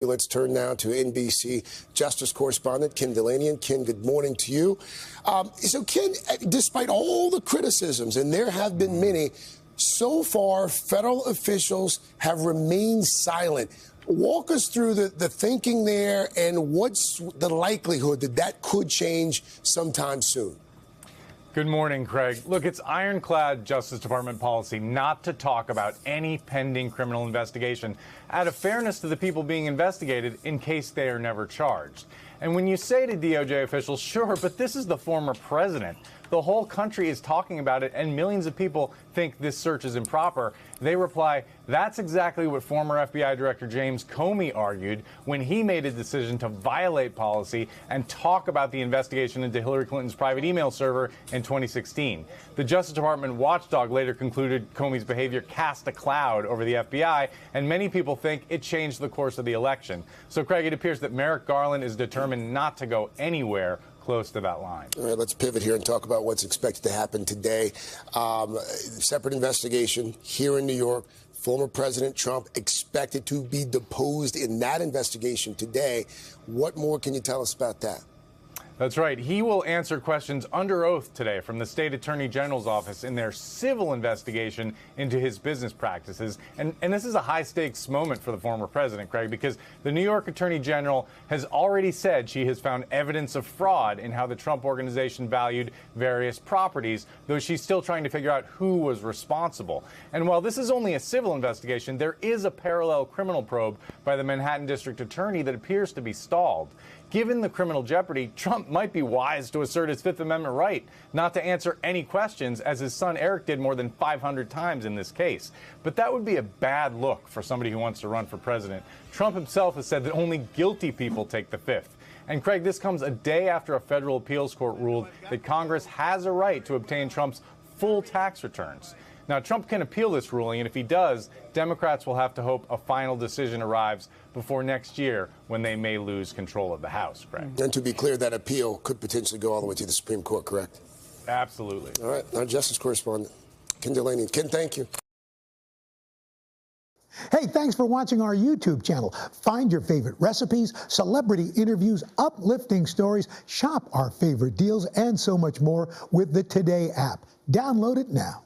Let's turn now to NBC Justice correspondent Ken Dilanian. Ken, good morning to you. So, Ken, despite all the criticisms, and there have been many, so far federal officials have remained silent. Walk us through the thinking there, and what's the likelihood that that could change sometime soon? Good morning, Craig. Look, it's ironclad Justice Department policy not to talk about any pending criminal investigation out of fairness to the people being investigated in case they are never charged. And when you say to DOJ officials, sure, but this is the former president, the whole country is talking about it and millions of people think this search is improper, they reply, that's exactly what former FBI Director James Comey argued when he made a decision to violate policy and talk about the investigation into Hillary Clinton's private email server in 2016. The Justice Department watchdog later concluded Comey's behavior cast a cloud over the FBI, and many people think it changed the course of the election. So, Craig, it appears that Merrick Garland is determined not to go anywhere close to that line. All right, let's pivot here and talk about what's expected to happen today. Separate investigation here in New York. Former President Trump expected to be deposed in that investigation today. What more can you tell us about that? That's right. He will answer questions under oath today from the state attorney general's office in their civil investigation into his business practices. And this is a high stakes moment for the former president, Craig, because the New York attorney general has already said she has found evidence of fraud in how the Trump organization valued various properties, though she's still trying to figure out who was responsible. And while this is only a civil investigation, there is a parallel criminal probe by the Manhattan district attorney that appears to be stalled. Given the criminal jeopardy, Trump might be wise to assert his Fifth Amendment right not to answer any questions, as his son Eric did more than 500 times in this case. But that would be a bad look for somebody who wants to run for president. Trump himself has said that only guilty people take the Fifth. And, Craig, this comes a day after a federal appeals court ruled that Congress has a right to obtain Trump's full tax returns. Now, Trump can appeal this ruling, and if he does, Democrats will have to hope a final decision arrives before next year, when they may lose control of the House, Craig. And to be clear, that appeal could potentially go all the way to the Supreme Court, correct? Absolutely. All right. Our Justice correspondent, Ken Dilanian. Ken, thank you. Hey, thanks for watching our YouTube channel. Find your favorite recipes, celebrity interviews, uplifting stories, shop our favorite deals, and so much more with the Today app. Download it now.